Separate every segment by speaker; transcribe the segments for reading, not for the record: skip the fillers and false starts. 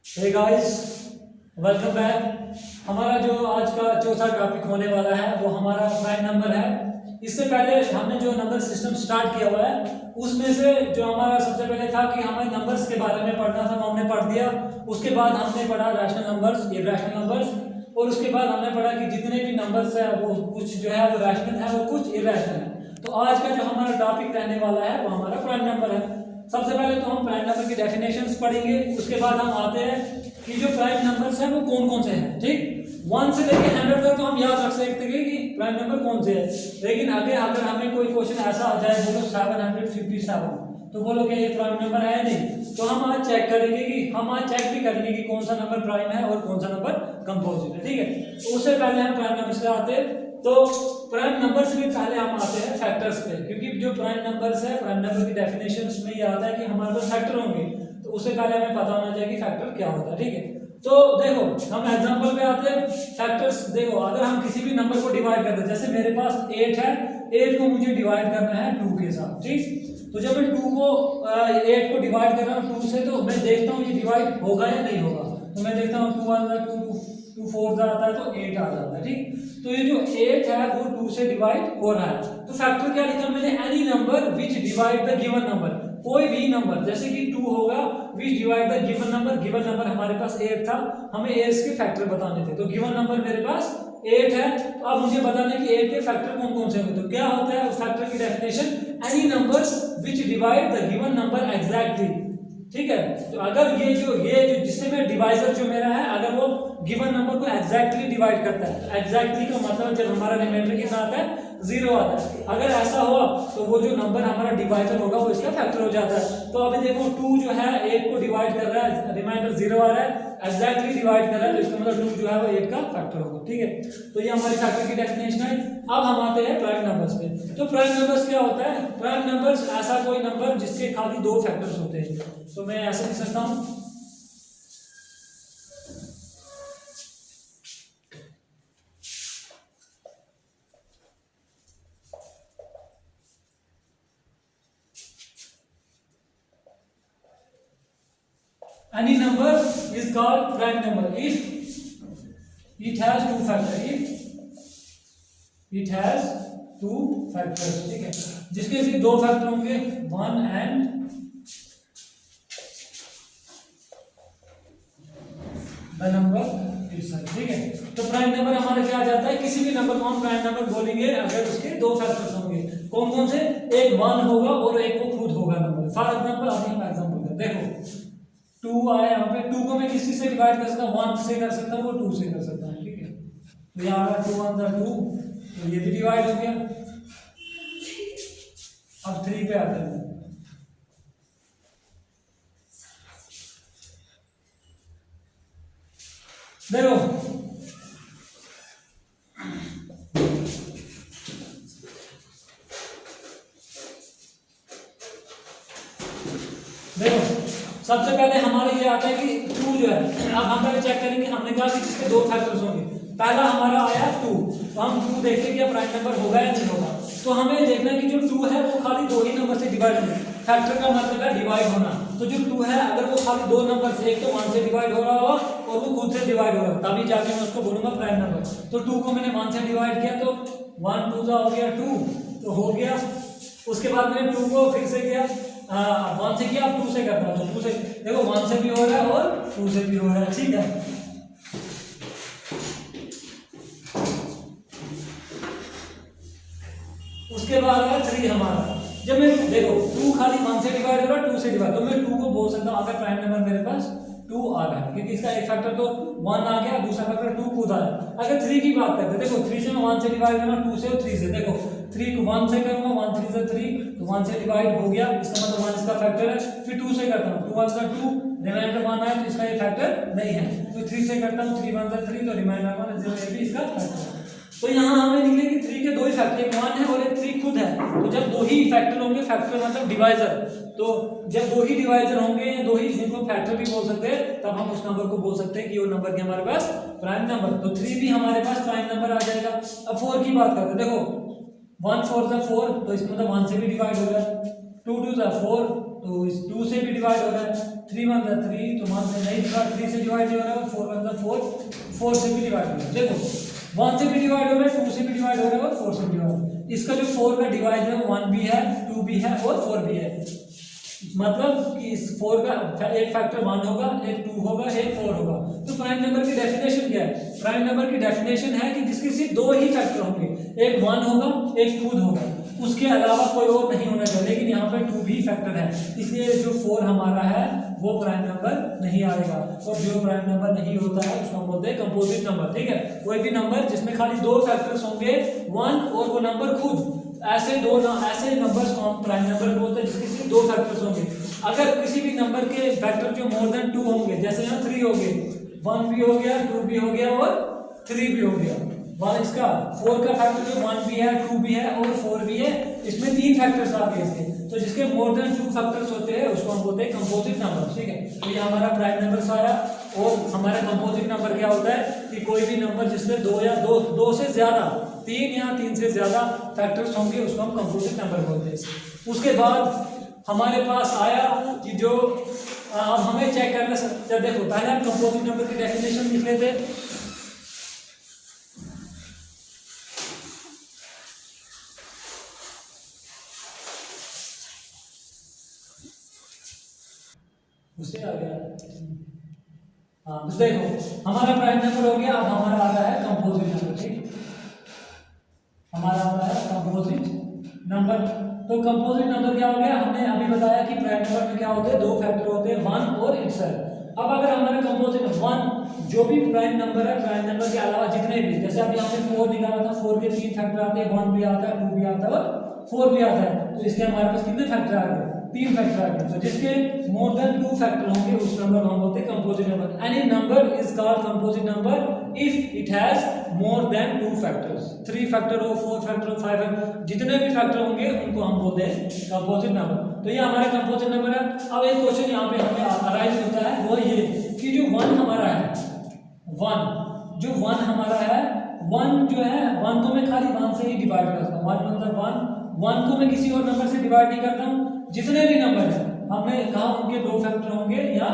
Speaker 1: Hey guys, welcome back. हमारा जो आज का चौथा टॉपिक होने वाला है वो हमारा प्राइम नंबर है। इससे पहले हमने जो नंबर सिस्टम स्टार्ट किया हुआ है उसमें से जो हमारा सबसे पहले था कि हमें नंबर्स के बारे में पढ़ना था, वो हमने पढ़ दिया। उसके बाद हमने पढ़ा रैशनल नंबर्स, इर्रेशनल नंबर्स, और उसके बाद हमने पढ़ा कि जितने भी नंबर्स है वो कुछ जो है वो रैशनल है, वो कुछ इर्रेशनल है। तो आज का जो हमारा टॉपिक रहने वाला है वो हमारा प्राइम नंबर है। सबसे पहले तो हम प्राइम नंबर की डेफिनेशंस पढ़ेंगे, उसके बाद हम आते हैं कि जो प्राइम नंबर्स हैं वो कौन कौन से हैं। ठीक, 1 से लेकर 100 तक तो हम याद रख सकते हैं कि प्राइम नंबर कौन से हैं। लेकिन आगे अगर हमें कोई क्वेश्चन ऐसा आ जाए, बोलो 757, तो बोलो क्या ये प्राइम नंबर है? नहीं। तो हम आज चेक करेंगे कि हम आज चेक भी करेंगे कि कौन सा नंबर प्राइम है और कौन सा नंबर कंपोजिट है। ठीक है, तो उससे पहले हम प्राइम नंबर से आते हैं। तो प्राइम नंबर से भी पहले हम आते हैं फैक्टर्स पे, क्योंकि जो प्राइम नंबर्स है, प्राइम नंबर की डेफिनेशंस में ये आता है कि हमारे पास फैक्टर होंगे, तो उससे पहले हमें पता होना चाहिए कि फैक्टर क्या होता है। ठीक है, तो देखो हम एग्जांपल पे आते हैं। फैक्टर्स देखो, अगर हम किसी भी नंबर को डिवाइड करते हैं, जैसे मेरे पास 8 है, 8 को मुझे डिवाइड करना है 2 के साथ। ठीक, तो जब मैं 8 को डिवाइड कर रहा हूँ 2 से, तो मैं देखता हूँ ये डिवाइड होगा या नहीं होगा। तो मैं देखता हूँ 2 1 2 2 4 आता है तो 8 आ जाता है। ठीक, तो ये जो 8 है वो 2 से डिवाइड हो रहा है। तो फैक्टर क्या लिखा मैंने? Any number which divide the given number. कोई भी नंबर, जैसे कि 2 होगा विच divide the given number. Given number हमारे पास 8 था, हमें 8 के फैक्टर बताने थे, तो गिवन नंबर मेरे पास 8 है। तो अब मुझे बताना है कि 8 के फैक्टर कौन कौन से होंगे। तो क्या होता है उस फैक्टर की definition? Any number which divide the given number exactly. ठीक है, तो अगर ये जो जिससे मैं डिवाइजर जो मेरा है, अगर वो गिवन नंबर को एग्जैक्टली डिवाइड करता है, तो एग्जैक्टली का मतलब जब हमारा रिमाइंडर कितना आता है? 0 आता है। अगर ऐसा हुआ तो वो जो नंबर हमारा डिवाइजर होगा वो इसका फैक्टर हो जाता है। तो अभी देखो 2 जो है 8 को डिवाइड कर रहा है, रिमाइंडर 0 आ रहा है, एग्जैक्टली डिवाइड कर रहा है, तो इसका मतलब 2 जो है वो 8 का फैक्टर होगा। ठीक है, तो ये हमारी फैक्टर की डेफिनेशन है। अब हम आते हैं प्राइम नंबर्स पे। तो प्राइम नंबर्स क्या होता है? प्राइम नंबर्स ऐसा कोई नंबर जिसके खाली 2 फैक्टर्स होते हैं। तो मैं ऐसे लिख सकता हूं, any number is called prime number if it has 2 factors। if it has 2 factors, ठीक है, जिसके सिर्फ 2 फैक्टर होंगे, 1 and the number itself। ठीक है, तो प्राइम नंबर हमारा क्या आ जाता है? किसी भी नंबर को हम प्राइम नंबर बोलेंगे अगर उसके 2 फैक्टर्स होंगे। कौन कौन से? एक 1 होगा और एक वो खुद होगा नंबर। फॉर एग्जांपल अभी हम एग्जांपल करते हैं। देखो 2 आया यहाँ पे, 2 को मैं किसी से डिवाइड कर सकता हूँ? 1 से कर सकता हूँ, वो 2 से कर सकता हूँ। ठीक है, तो यहाँ आ 2 1 2, तो ये भी डिवाइड हो गया। अब 3 पे आते हैं। देखो सबसे पहले हमारा ये आता है कि 2 जो है, अब हम पहले चेक करेंगे। हमने कहा कि जिसके 2 फैक्टर्स होंगे। पहला हमारा आया 2, तो हम 2 देखते हैं कि प्राइम नंबर होगा या नहीं होगा। तो हमें देखना है कि जो 2 है वो खाली 2 ही नंबर से डिवाइड होगा। फैक्टर का मतलब है डिवाइड होना। तो जो 2 है अगर वो खाली 2 नंबर से, एक तो 1 से डिवाइड हो रहा होगा और वो खुद से डिवाइड हो रहा है, तभी जाके मैं उसको बोलूंगा प्राइम नंबर। तो 2 को मैंने 1 से डिवाइड किया तो 1 2 हो गया 2, तो हो गया। उसके बाद मैंने 2 को फिर से किया, 1 से किया, अब 2 से करता हूं, तो 2 से देखो 1 से भी हो रहा है और 2 से भी हो रहा है। ठीक है, उसके बाद है 3 हमारा। जब मैं देखो 2 खाली 1 से डिवाइड हो रहा है, 2 से डिवाइड, तो मैं 2 को बोल सकता हूं अगर प्राइम नंबर मेरे पास 2 आ रहा है, क्योंकि इसका एक फैक्टर तो 1 आ गया, दूसरा फैक्टर 2 खुद आया। अगर 3 की बात करते हैं, देखो 3 से मैं 1 से डिवाइड करना, 2 से और 3 से। देखो 3 को 1 से करूंगा, 1 3 से 3, तो 1 से डिवाइड हो गया, इसका मतलब 1 इसका फैक्टर है। फिर 2 से करता हूं, 2 1 2, रिमाइंडर 1 आया तो इसका ये फैक्टर नहीं है। तो 3 से करता हूं, 3 1 3, तो रिमाइंडर 1 0, ये भी इसका फैक्टर है। तो यहाँ हमें निकले कि 3 के 2 ही फैक्टर, एक 1 है और एक 3 खुद है। तो जब 2 ही फैक्टर होंगे, फैक्टर मतलब डिवाइजर, तो जब 2 ही डिवाइजर होंगे या 2 ही जिनको फैक्टर भी बोल सकते हैं, तब हम उस नंबर को बोल सकते हैं कि वो नंबर के हमारे पास प्राइम नंबर। तो 3 भी हमारे पास प्राइम नंबर आ जाएगा। अब 4 की बात करते हैं। देखो 1 4 4, तो इसका मतलब 1 से भी डिवाइड हो रहा है, 2 2 4, तो इस 2 से भी डिवाइड हो रहा है, 3 1 3, तो 1 से नहीं डिवाइड, 3 से डिवाइड हो रहा है, 4 1 4, 4 से भी डिवाइड हो रहा है। देखो 1 से भी डिवाइड हो रहा है, 2 से भी डिवाइड हो रहा है और 4 से भी डिवाइड हो रहा है। इसका जो 4 का डिवाइड है 1 भी है, 2 भी है और 4 भी है। मतलब कि इस 4 का एक फैक्टर 1 होगा, एक 2 होगा, एक 4 होगा। तो प्राइम नंबर की डेफिनेशन क्या है? प्राइम नंबर की डेफिनेशन है कि जिसके सिर्फ 2 ही फैक्टर होंगे, एक 1 होगा, एक खुद होगा, उसके अलावा कोई और नहीं होना चाहिए। लेकिन यहाँ पर 2 भी फैक्टर है, इसलिए जो 4 हमारा है वो प्राइम नंबर नहीं आएगा। और जो प्राइम नंबर नहीं होता है उसको हम बोलते हैं कंपोजिट नंबर। ठीक है, कोई भी नंबर जिसमें खाली 2 फैक्टर्स होंगे, 1 और वो नंबर खुद, ऐसे नंबर्स को हम प्राइम नंबर बोलते हैं जिसके सिर्फ 2 फैक्टर्स होंगे। अगर किसी भी नंबर के फैक्टर जो मोर देन 2 होंगे, जैसे यहाँ 3 हो गए, 1 भी हो गया, 2 भी हो गया और 3 भी हो गया। इसका 4 का फैक्टर जो 1 भी है, 2 भी है और 4 भी है, इसमें 3 फैक्टर्स आ गए इसके। तो जिसके मोर देन 2 फैक्टर्स होते हैं उसको हम बोलते हैं कंपोजिट नंबर। ठीक है, तो ये हमारा प्राइम नंबर सारा। और हमारा कंपोजिट नंबर क्या होता है कि कोई भी नंबर जिसमें 2 से ज्यादा, 3 या 3 से ज्यादा फैक्टर्स होंगे उसको हम कंपोजिट नंबर बोलते हैं। उसके बाद हमारे पास आया कि जो अब हमें चेक करना सकते, देखो पहले हम कंपोजिट नंबर की डेफिनेशन लिख लेते हैं। उससे आ गया। हाँ, तो देखो हमारा प्राइम नंबर हो गया। अब हमारा आ रहा है कंपोजिट नंबर। ठीक, हमारा आ रहा है कंपोजिट नंबर। तो कंपोजिट नंबर क्या हो गया? हमने अभी बताया कि प्राइम नंबर में क्या होते हैं, 2 फैक्टर होते हैं, 1 और इटसेल्फ। अब अगर हमारा कंपोजिट 1 जो भी प्राइम नंबर है, प्राइम नंबर के अलावा जितने भी, जैसे अभी हमने 4 निकाला था, 4 के 3 फैक्टर आते हैं, 1 भी आता है, 2 भी आता है और 4 भी आता है। तो इसके हमारे पास कितने फैक्टर आ गए? 3 फैक्टर आ गए। तो जिसके मोर देन 2 फैक्टर होंगे उस नंबर को हम बोलते हैं composite number. Any number is called composite number if it has more than 2 factors. 3 factor हो, 4 फैक्टर हो, 5 फैक्टर, जितने भी फैक्टर होंगे उनको हम बोलते हैं कंपोजिट नंबर। तो ये हमारा कंपोजिट नंबर है। अब एक क्वेश्चन यहाँ पे हमें अराइज होता है, वो ये कि जो 1 हमारा है, 1 हमारा है, 1 जो है 1 को मैं खाली 1 से ही डिवाइड करता हूँ। 1 मतलब 1 को मैं किसी और नंबर से डिवाइड नहीं करता हूँ। जितने भी नंबर है हमने कहा उनके 2 फैक्टर होंगे या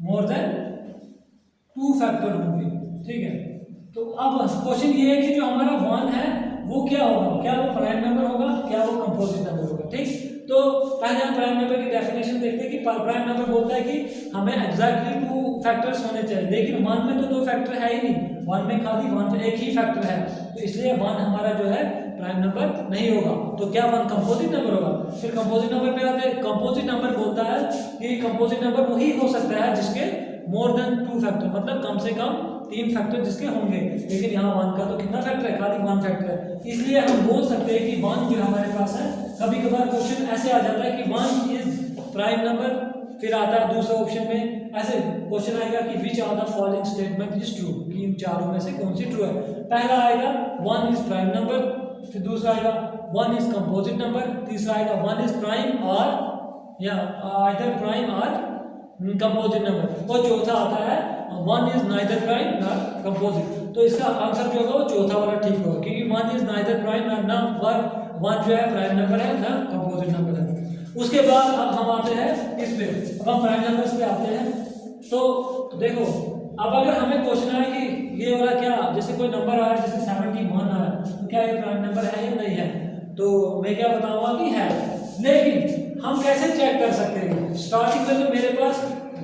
Speaker 1: मोर देन 2 फैक्टर होंगे। ठीक है, तो अब क्वेश्चन ये है कि जो हमारा 1 है वो क्या होगा? क्या वो प्राइम नंबर होगा? क्या वो कंपोजिट नंबर होगा? ठीक, तो पहले हम प्राइम नंबर की डेफिनेशन देखते हैं कि प्राइम नंबर बोलता है कि हमें एग्जैक्टली 2 फैक्टर्स होने चाहिए। लेकिन 1 में तो 2 फैक्टर है ही नहीं, 1 में खाली 1 में एक ही फैक्टर है, तो इसलिए 1 हमारा जो है प्राइम नंबर नहीं होगा। तो क्या 1 कंपोजिट नंबर होगा? फिर कंपोजिट नंबर पे आते हैं। कंपोजिट नंबर बोलता है कि कंपोजिट नंबर वही हो सकता है जिसके मोर देन 2 फैक्टर, मतलब कम से कम 3 फैक्टर जिसके होंगे। लेकिन यहाँ 1 का तो कितना फैक्टर है? खाली 1 फैक्टर है। इसलिए हम बोल सकते हैं कि 1 जो हमारे पास है, कभी कभार क्वेश्चन ऐसे आ जाता है कि 1 इज प्राइम नंबर, फिर आता है दूसरा ऑप्शन में ऐसे क्वेश्चन आएगा कि which are the following statement is true, कि इन चारों में से कौन सी ट्रू है। पहला आएगा 1 इज प्राइम नंबर, फिर दूसरा आएगा 1 इज कंपोजिट नंबर, तीसरा आएगा 1 इज प्राइम और या आइदर प्राइम और कंपोजिट नंबर, और चौथा आता है 1 is neither prime nor composite. तो इसका आंसर जो होगा वो चौथा वाला ठीक होगा, क्योंकि 1 इज नाइदर प्राइम नॉर ना 1 जो है प्राइम नंबर है ना कंपोजिट नंबर है। उसके बाद अब हम आते हैं इस पे, अब हम प्राइम नंबर्स पे आते हैं। तो देखो अब अगर हमें क्वेश्चन आए कि ये वाला क्या, जैसे कोई नंबर आया जैसे 71 आया, तो क्या ये प्राइम नंबर है या नहीं है? तो मैं क्या बताऊंगा कि है। लेकिन हम कैसे चेक कर सकते हैं? स्टार्टिंग में तो मेरे पास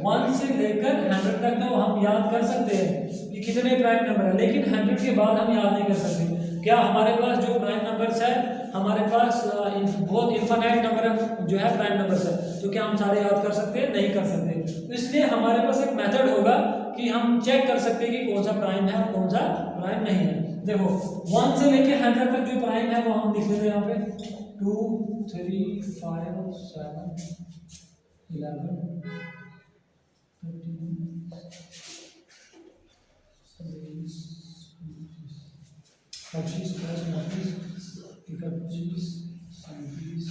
Speaker 1: 1 से लेकर 100 तक तो हम याद कर सकते हैं कि कितने प्राइम नंबर है, लेकिन 100 के बाद हम याद नहीं कर सकते। क्या हमारे पास जो प्राइम नंबर्स है, हमारे पास बहुत इनफाइनाइट नंबर जो है प्राइम नंबर्स है, तो क्या हम सारे याद कर सकते हैं? नहीं कर सकते। तो इसलिए हमारे पास एक मेथड होगा कि हम चेक कर सकते हैं कि कौन सा प्राइम है और कौन सा प्राइम नहीं है। देखो 1 से लेके 100 तक जो प्राइम है वो हम लिख लेते हैं यहाँ पे 2 3 5 7 11 25 प्लस 29 31 37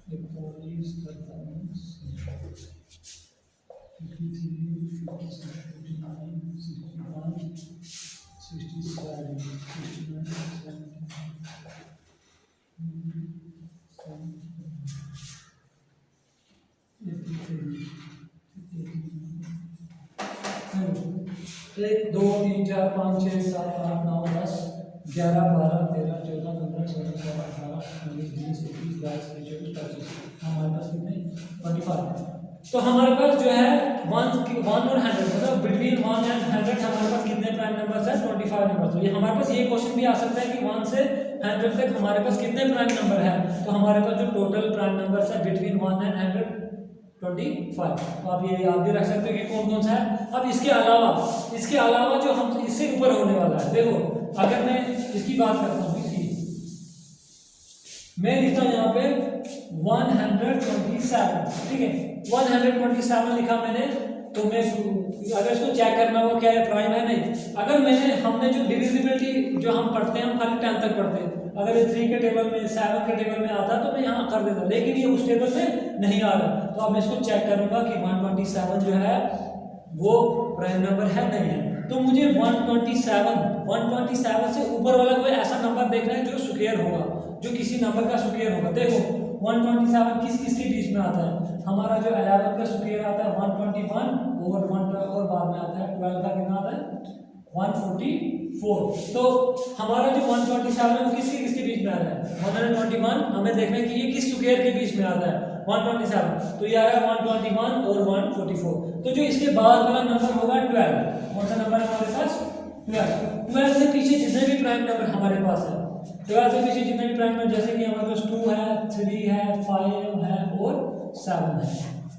Speaker 1: 41 43 53 57 59 61 67 69 70 1 2 3 4 5 6 7 8 9 10 11 12 13 14 15 16 17 18 19 20 21 22 23 24 25 हमारे पास कितने 25। तो हमारे पास जो है 1 और 100 मतलब बिटवीन 1 एंड 100 हमारे पास कितने प्राइम नंबर्स है 25 नंबर। तो ये हमारे पास ये क्वेश्चन भी आ सकता है कि 1 से 100 तक हमारे पास कितने प्राइम नंबर है। तो हमारे पास जो टोटल प्राइम नंबर्स है बिटवीन 1 एंड 100 25। तो आप ये याद भी रख सकते हो कि कौन कौन सा है। अब इसके अलावा जो हम इससे ऊपर होने वाला है, देखो अगर मैं इसकी बात करता हूँ, मैं लिखता हूँ यहाँ पे 127, ठीक है 127 लिखा मैंने। तो मैं अगर इसको चेक करना हो क्या है प्राइम है नहीं, अगर हमने जो डिविजिबिलिटी जो हम पढ़ते हैं हम खाली 10 तक पढ़ते हैं, अगर ये 3 के टेबल में 7 के टेबल में आता तो मैं यहाँ कर देता, लेकिन ये उस टेबल में नहीं आ रहा। तो अब मैं इसको चेक करूंगा कि 127 जो है वो प्राइम नंबर है नहीं है। तो मुझे 127 से ऊपर वाला कोई ऐसा नंबर देखना है जो स्क्वायर होगा, जो किसी नंबर का स्क्वायर होगा। देखो 127 किस के बीच में आता है, हमारा जो 11 का स्क्वायर आता है 121 और 1 और बाद में आता है 12 का कितना आता है 144। तो हमारा जो 127 है वो किसके बीच में आ रहा है 121, हमें देखना है कि ये किस स्क्वायर के बीच में आता है 127। तो ये आ रहा है 121 और 144। तो जो इसके बाद वाला नंबर होगा 12, कौन सा नंबर है हमारे पास 12 से पीछे जितने भी प्राइम नंबर हमारे पास है, 12 से पीछे जितने भी प्राइम नंबर, जैसे कि हमारे पास 2 है 3 है 5 है और 7 है,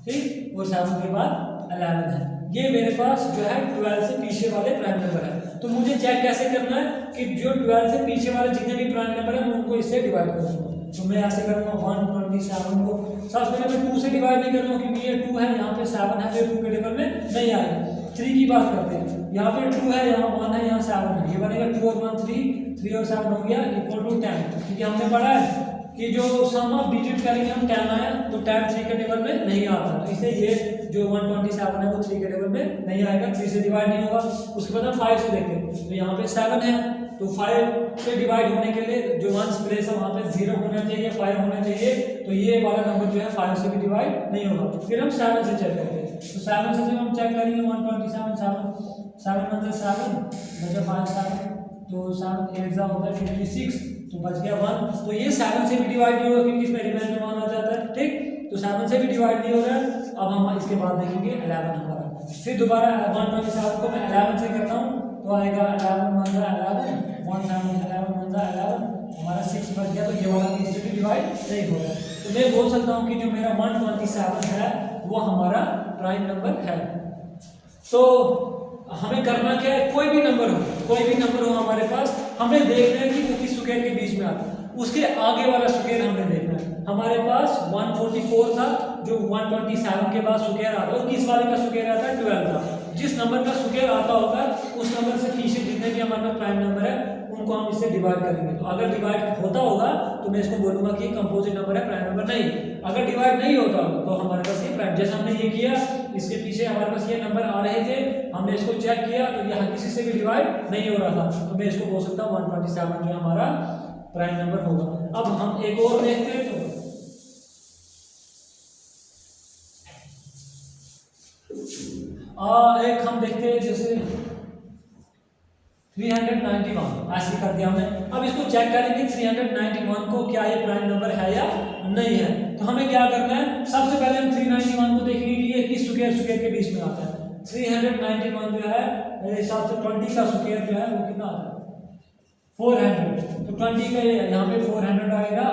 Speaker 1: ठीक, और 7 के बाद 11 है। ये मेरे पास जो है 12 से पीछे वाले प्राइम नंबर है। तो मुझे चेक कैसे करना है कि जो 12 से पीछे वाले जितने भी प्राइम नंबर है मैं उनको इससे डिवाइड करूंगा। तो मैं ऐसे करूंगा 127 को सबसे पहले मैं 2 से डिवाइड नहीं करूंगा क्योंकि ये 2 है, यहाँ पे 7 है, तो 2 के टेबल में नहीं आएगा। 3 की बात करते हैं, यहाँ पे 2 है, यहाँ 1 है, यहाँ 7 है, ये बनेगा 2 और 1 3 और 7 हो गया इक्वल टू 10। क्योंकि हमने पढ़ा है कि जो सम ऑफ डिजिट करेंगे हम 10 आया तो 10 3 के टेबल में नहीं आता, तो इसलिए ये जो 127 है वो 3 के टेबल में नहीं आएगा, 3 से डिवाइड नहीं होगा। उसके बाद हम 5 से देखें तो यहाँ पे 7 है, तो 5 से डिवाइड होने के लिए जो 1 प्लेस है वहाँ पे 0 होना चाहिए, 5 होना चाहिए, तो ये वाला नंबर जो है 5 से भी डिवाइड नहीं होगा। फिर हम 7 से चेक करेंगे, तो 7 से जब हम चेक करेंगे 127 7 1 7 बचा 5 7, तो 7 8 होता है 56, तो बच गया 1। तो ये 7 से भी डिवाइड नहीं होगा क्योंकि इसमें रिमाइंडर मान आ जाता है, ठीक, तो 7 से भी डिवाइड नहीं हो रहा है। अब हम इसके बाद देखेंगे 11 हमारा, फिर दोबारा 127 को मैं 11 से करता हूँ तो आएगा 11 1 11 1 7 11 1 11, हमारा 6 बच गया। तो ये वाला इससे भी डिवाइड नहीं हो रहा है, तो मैं बोल सकता हूँ कि जो मेरा 127 है वो हमारा प्राइम नंबर है। तो हमें करना क्या है, कोई भी नंबर हो हमारे पास, हमें देखना है कि वो किस स्क्वायर के बीच में आता है, उसके आगे वाला स्क्वायर हमें देखना है। हमारे पास 144 था, जो 127 के बाद स्क्वायर आता है, और किस वाले का स्क्वायर आता है 12 का। जिस नंबर का स्क्वायर आता होगा उस नंबर से पीछे जितने भी हमारे पास प्राइम नंबर है उनको हम इससे डिवाइड करेंगे। तो अगर डिवाइड होता होगा तो मैं इसको बोलूंगा कि कंपोजिट नंबर है, प्राइम नंबर नहीं। अगर डिवाइड नहीं होता तो हमारे पास ये प्राइम, जैसे हमने ये किया, इसके पीछे हमारे पास ये नंबर आ रहे थे, हमने इसको चेक किया तो यहाँ किसी से भी डिवाइड नहीं हो रहा था, तो मैं इसको बोल सकता हूँ 127 जो हमारा प्राइम नंबर होगा। अब हम एक और देखते हैं, तो एक हम देखते हैं जैसे 391 ऐसे कर दिया हमने। अब इसको चेक करेंगे 391 को क्या ये प्राइम नंबर है या नहीं है। तो हमें क्या करना है, सबसे पहले हम 391 को देखेंगे कि ये किस स्क्वायर के बीच में आता है। 391 जो है मेरे हिसाब से 20 का स्क्वायर जो है वो कितना आता है 400, तो 20 का यहाँ पे 400 आएगा।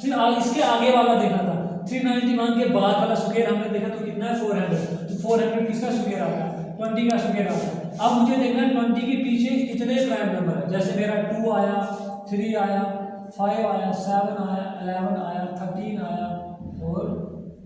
Speaker 1: फिर इसके आगे वाला देखा था 391 के बाद वाला स्क्वायर हमने देखा तो कितना है 400, तो 400 किसका स्क्वायर आता है 20 का स्क्वायर आता है। अब मुझे देखना है 20 के पीछे कितने प्राइम नंबर है, जैसे मेरा 2 आया, 3 आया, 5 आया, 7 आया, 11 आया, 13 आया और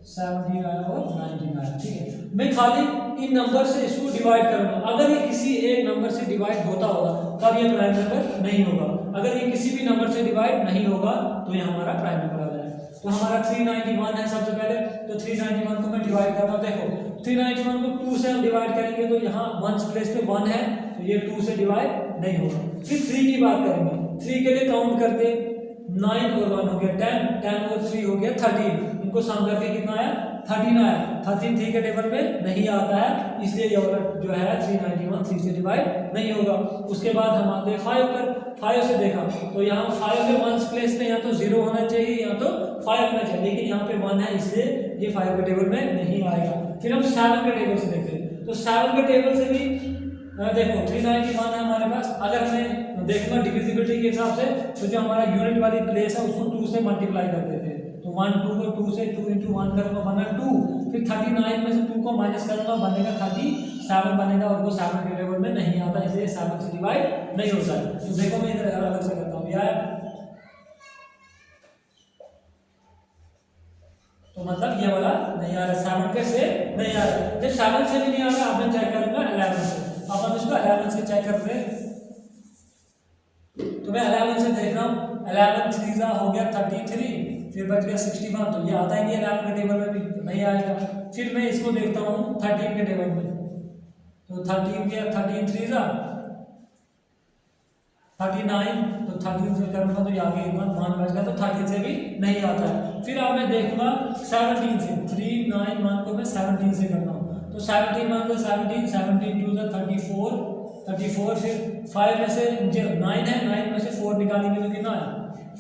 Speaker 1: 17 आया और 19 आया, ठीक है। मैं खाली इन नंबर से इसको डिवाइड करूंगा। अगर ये किसी एक नंबर से डिवाइड होता होगा तब ये प्राइम नंबर नहीं होगा, अगर ये किसी भी नंबर से डिवाइड नहीं होगा तो ये हमारा प्राइम नंबर आ जाएगा। तो हमारा 391 है सबसे पहले, तो 391 को मैं डिवाइड करता हूँ। देखो 391 को 2 से हम डिवाइड करेंगे तो यहाँ 1 प्लेस पे 1 है, तो ये 2 से डिवाइड नहीं होगा। फिर 3 की बात करेंगे, 3 के लिए काउंट करते 9 और 1 हो गया 10, 10 और 3 हो गया 13, इनको सम करके कितना आया 13 आया। 13 के टेबल में नहीं आता है, इसलिए ये वाला जो है 391 3 से डिवाइड नहीं होगा। उसके बाद हम आते हैं 5 पर। 5 से देखा तो यहाँ 5 के वंस प्लेस पे या तो 0 होना चाहिए या तो 5 होना चाहिए, लेकिन यहाँ पे 1 है इसलिए ये 5 के टेबल में नहीं आएगा। फिर हम 7 के टेबल से देखते हैं, तो 7 के टेबल से भी देखो 391 है हमारे पास। अगर हमें देखना डिविजिबिलिटी के हिसाब से, तो जो हमारा यूनिट वाली प्लेस है उसको 2 से मल्टीप्लाई कर देते हैं, तो 1 2 को 2 से 2 × 1 करूँगा बना 2, फिर 39 में से 2 को माइनस करूँगा बनेगा 37 बनेगा, और वो 7 के टेबल में नहीं आता, इसलिए 7 से डिवाइड नहीं होता है। तो देखो मैं इधर अलग से करता हूँ यार, तो मतलब ये वाला नहीं आ रहा, 7 के से नहीं आ रहा। जब 7 से भी नहीं आ रहा, अब मैं चेक करूँगा 11 से। अब हम इसको 11 से चेक करते हैं, तो मैं 11 से देख रहा हूँ, 11 3 हो गया 33, फिर बच गया 61, तो ये आता ही नहीं 11 के टेबल में भी, तो नहीं आएगा। फिर मैं इसको देखता हूँ 13 के टेबल में, तो 13 के 13 3 39, तो 13 से करूँगा तो ये आगे 1 बच गया, तो 13 से भी नहीं आता है। फिर अब मैं देखूँगा 17 से, 391 को मैं 17 से करता हूँ, तो 17 मान लो 17 17 2 34, फिर 5 में से 9 है, 9 में से 4 निकालेंगे तो कितना है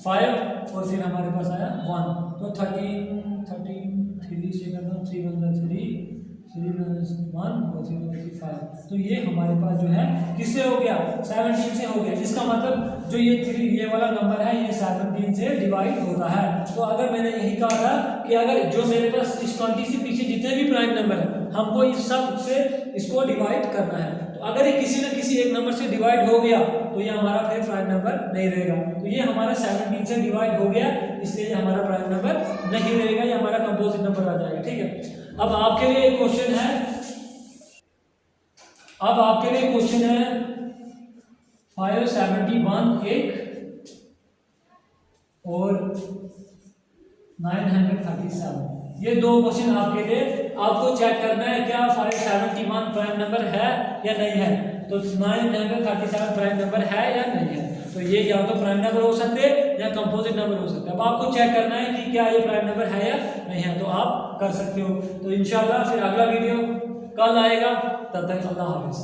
Speaker 1: 5, और फिर हमारे पास आया 1, तो 13 3 से करता हूँ, 3 1 3 1 और 5, तो ये हमारे पास जो है किससे हो गया 17 से हो गया। इसका मतलब जो ये 3 ये वाला नंबर है ये 17 से डिवाइड होता है। तो अगर मैंने यही कहा था कि अगर जो मेरे पास इस 20 से पीछे जितने भी प्राइम नंबर है हमको इस सब से इसको डिवाइड करना है, तो अगर ये किसी न किसी एक नंबर से डिवाइड हो गया तो ये हमारा फिर प्राइम नंबर नहीं रहेगा। तो ये हमारा 17 से डिवाइड हो गया, इसलिए ये हमारा प्राइम नंबर नहीं रहेगा, ये हमारा कंपोजिट नंबर आ जाएगा। ठीक है, अब आपके लिए एक क्वेश्चन है, अब आपके लिए क्वेश्चन है 571 एक और 937, ये दो क्वेश्चन आपके लिए, आपको चेक करना है क्या 571 प्राइम नंबर है या नहीं है, तो 937 प्राइम नंबर है या नहीं है। तो ये या तो प्राइम नंबर हो सकते हैं या कंपोजिट नंबर हो सकते हैं। अब आपको चेक करना है कि क्या ये प्राइम नंबर है या नहीं है, तो आप कर सकते हो। तो इंशाल्लाह फिर अगला वीडियो कल आएगा, तब तक अल्लाह हाफिज़।